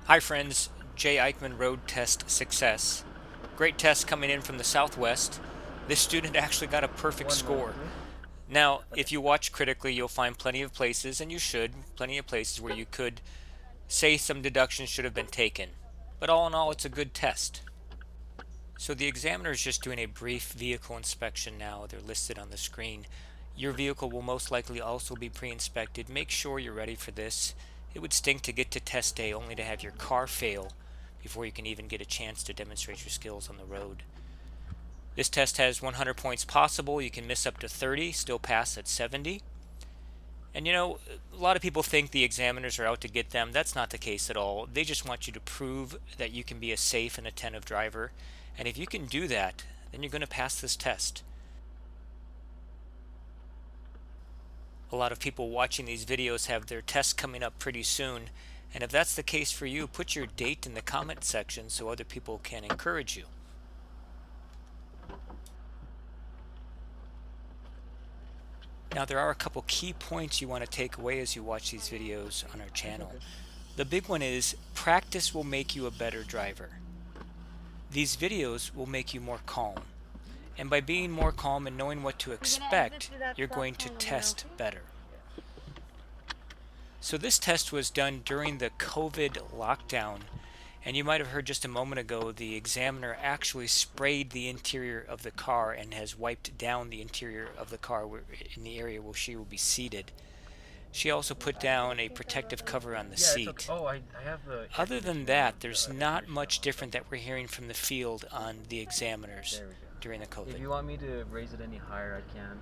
Hi friends, Jay Eichmann Road Test Success. Great test coming in from the Southwest. This student actually got a perfect One moment, score. please. Now, Okay. if you watch critically, you'll find plenty of places, and you should, plenty of places where you could say some deductions should have been taken. But all in all, it's a good test. So the examiner is just doing a brief vehicle inspection now. They're listed on the screen. Your vehicle will most likely also be pre-inspected. Make sure you're ready for this. It would stink to get to test day only to have your car fail before you can even get a chance to demonstrate your skills on the road. This test has 100 points possible. You can miss up to 30, still pass at 70. And a lot of people think the examiners are out to get them. That's not the case at all. They just want you to prove that you can be a safe and attentive driver. And if you can do that, then you're going to pass this test. A lot of people watching these videos have their tests coming up pretty soon. And if that's the case for you, put your date in the comment section so other people can encourage you. Now, there are a couple key points you want to take away as you watch these videos on our It's channel. okay. The big one is practice will make you a better driver. These videos will make you more calm. And by being more calm and knowing what to You're gonna exit expect, through that you're stop going to sign over there, test okay? better. So this test was done during the COVID lockdown, and you might have heard just a moment ago the examiner actually sprayed the interior of the car and has wiped down the interior of the car in the area where she will be seated. She also put Sorry, can down you a take that protective rubber cover on the Yeah, it's okay. seat. Oh, I have the air Other than conditioning that, on, the there's air not conditioner much on, so different that we're hearing from the field on the examiners there we go. during the If COVID. you want me to raise it any higher, I can.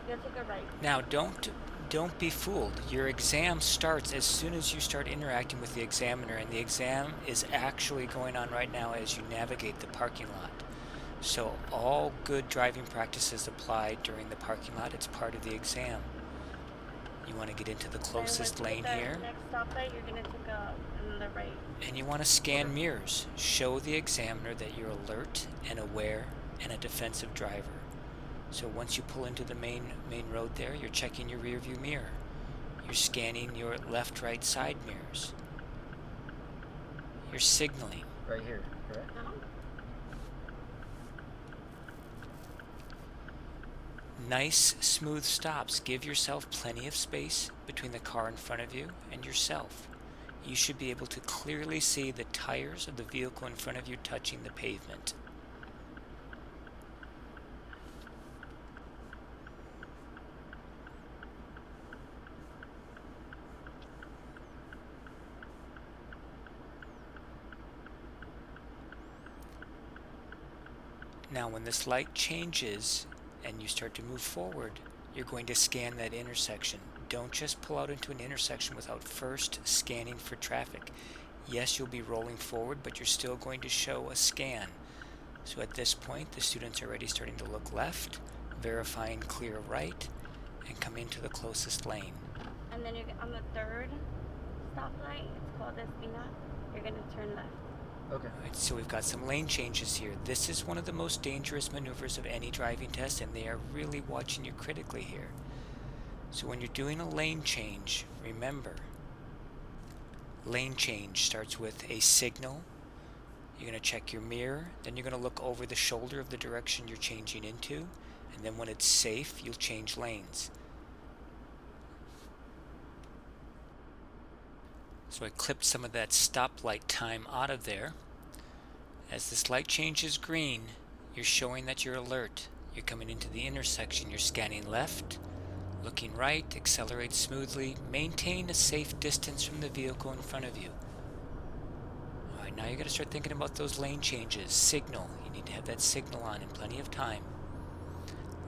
You'll take a right. Now, don't be fooled. Your exam starts as soon as you start interacting with the examiner, and the exam is actually going on right now as you navigate the parking lot. So all good driving practices apply during the parking lot. It's part of the exam. You want to get into the Then closest once you hit lane that here, next stoplight, you're gonna take another right. and you want to Okay. scan mirrors. Show the examiner that you're alert and aware and a defensive driver. So once you pull into the main road there, you're checking your rear view mirror. You're scanning your left, right side mirrors. You're signaling. Right here, correct? Uh-huh. Nice, smooth stops. Give yourself plenty of space between the car in front of you and yourself. You should be able to clearly see the tires of the vehicle in front of you touching the pavement. Now when this light changes and you start to move forward, you're going to scan that intersection. Don't just pull out into an intersection without first scanning for traffic. Yes, you'll be rolling forward, but you're still going to show a scan. So at this point, the students are already starting to look left, verifying clear right, and come into the closest lane. And then you're on the third stoplight. It's called Espina. You're gonna turn left. Okay. Right, so we've got some lane changes here. This is one of the most dangerous maneuvers of any driving test, and they are really watching you critically here. So when you're doing a lane change, remember, lane change starts with a signal. You're going to check your mirror, then you're going to look over the shoulder of the direction you're changing into, and then when it's safe, you'll change lanes. So I clipped some of that stoplight time out of there. As this light changes green, you're showing that you're alert. You're coming into the intersection, you're scanning left, looking right, accelerate smoothly, maintain a safe distance from the vehicle in front of you. Alright, now you got to start thinking about those lane changes. Signal, you need to have that signal on in plenty of time.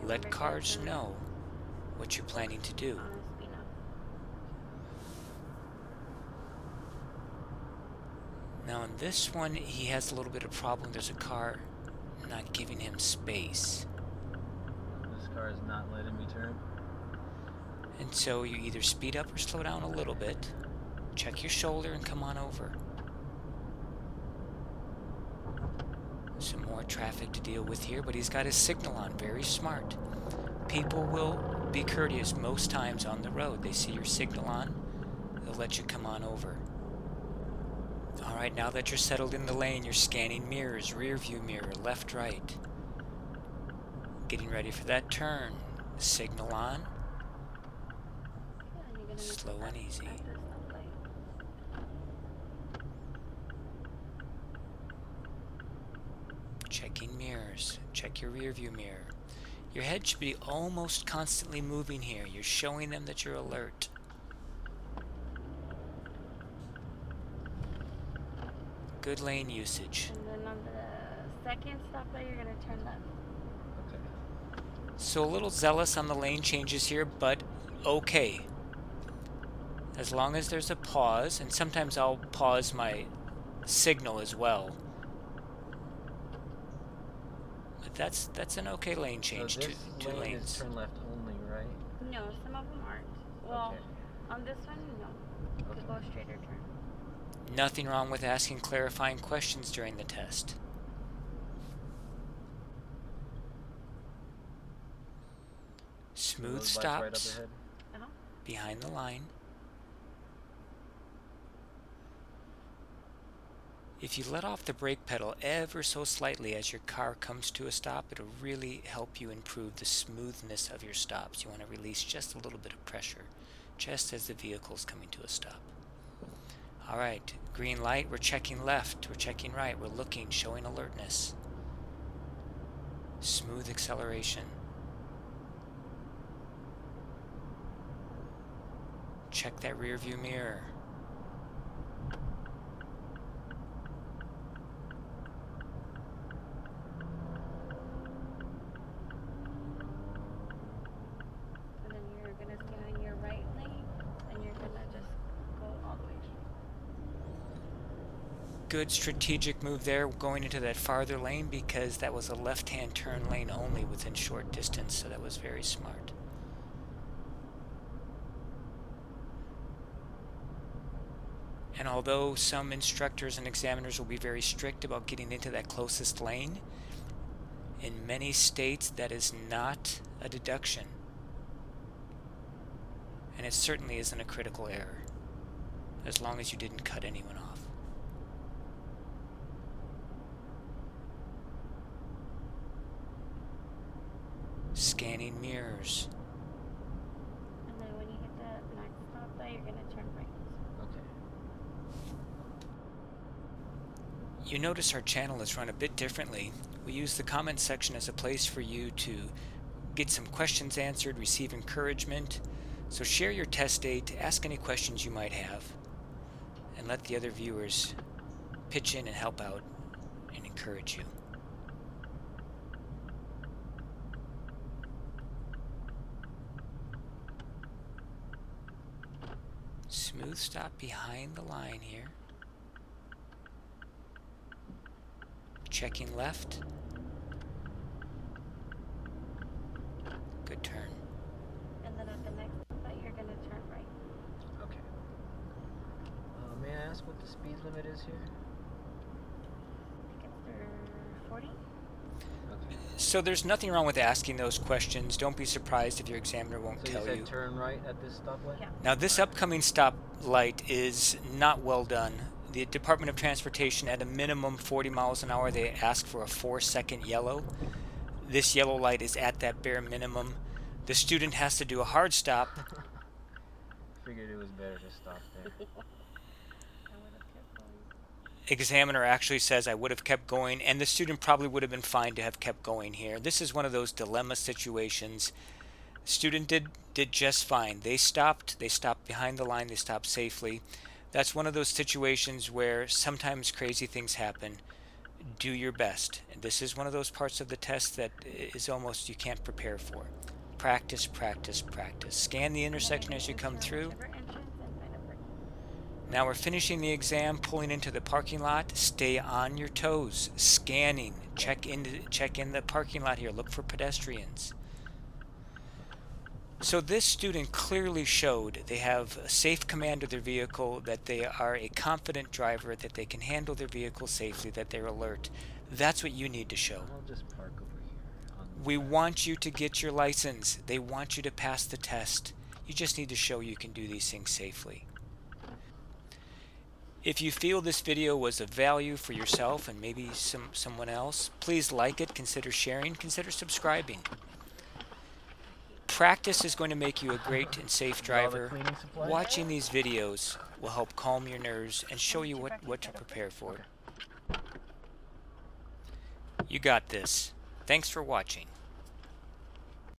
Let cars know what you're planning to do. On Espina. Now in this one, he has a little bit of problem. There's a car not giving him space. This car is not letting me turn. And so you either speed up or slow down a little bit. Check your shoulder and come on over. Some more traffic to deal with here, but he's got his signal on. Very smart. People will be courteous most times on the road. They see your signal on, they'll They'll let you come on over. Alright, now that you're settled in the lane, you're scanning mirrors, rear view mirror, left, right. Getting ready for that turn. Signal on. Yeah, and you're gonna make Slow it and easy. at the stoplight. Checking mirrors. Check your rear view mirror. Your head should be almost constantly moving here. You're showing them that you're alert. Good lane usage. And then on the second stoplight, you're gonna turn left. Okay. So a little zealous on the lane changes here, but okay. As long as there's a pause, and sometimes I'll pause my signal as well. But that's an okay lane change. So this two lane lanes. is turn left only, right? No, some of them aren't. Well, Okay. on this one, no. You Okay. go straight or turn. Nothing wrong with asking clarifying questions during the test. Smooth Those lights right up stops ahead? Uh-huh. behind the line. If you let off the brake pedal ever so slightly as your car comes to a stop, it'll really help you improve the smoothness of your stops. You want to release just a little bit of pressure, just as the vehicle's coming to a stop. Alright, green light, we're checking left, we're checking right, we're looking, showing alertness. Smooth acceleration. Check that rear view mirror. And then you're gonna stay on your right lane, and you're gonna just go all the way straight. Good strategic move there, going into that farther lane, because that was a left-hand turn lane only within short distance, so that was very smart. And although some instructors and examiners will be very strict about getting into that closest lane, in many states that is not a deduction. And it certainly isn't a critical error, as long as you didn't cut anyone off. Scanning mirrors. And then when you hit the next stoplight, you're gonna turn right. Okay. You notice our channel is run a bit differently. We use the comment section as a place for you to get some questions answered, receive encouragement. So share your test date, ask any questions you might have, and let the other viewers pitch in and help out and encourage you. Smooth stop behind the line here. Checking left. Good turn. And then at the next stoplight, you're gonna turn right. Okay. May I ask what the speed limit is here? I think it's 40. Okay. So there's nothing wrong with asking those questions. Don't be surprised if your examiner won't So tell you you. said turn right at this stoplight? Yeah. Now this upcoming stoplight is not well done. The Department of Transportation, at a minimum 40 miles an hour, they ask for a 4-second yellow. This yellow light is at that bare minimum. The student has to do a hard stop. Figured it was better to stop there. I would have kept going. Examiner actually says I would have kept going, and the student probably would have been fine to have kept going here. This is one of those dilemma situations. Student did just fine. They stopped behind the line, they stopped safely. That's one of those situations where sometimes crazy things happen. Do your best. And this is one of those parts of the test that is almost you can't prepare for. Practice, practice, practice. Scan the intersection as you come through. Whichever entrance and find a parking. Now we're finishing the exam, pulling into the parking lot. Stay on your toes. Scanning. Check in the parking lot here. Look for pedestrians. So this student clearly showed they have a safe command of their vehicle, that they are a confident driver, that they can handle their vehicle safely, that they're alert. That's what you need to show. I'll just park over here. We want you to get your license. They want you to pass the test. You just need to show you can do these things safely. If you feel this video was of value for yourself and maybe someone else, please like it, consider sharing, consider subscribing. Practice is going to make you a great and safe driver. Watching these videos will help calm your nerves and show you what to prepare for. You got this. Thanks for watching.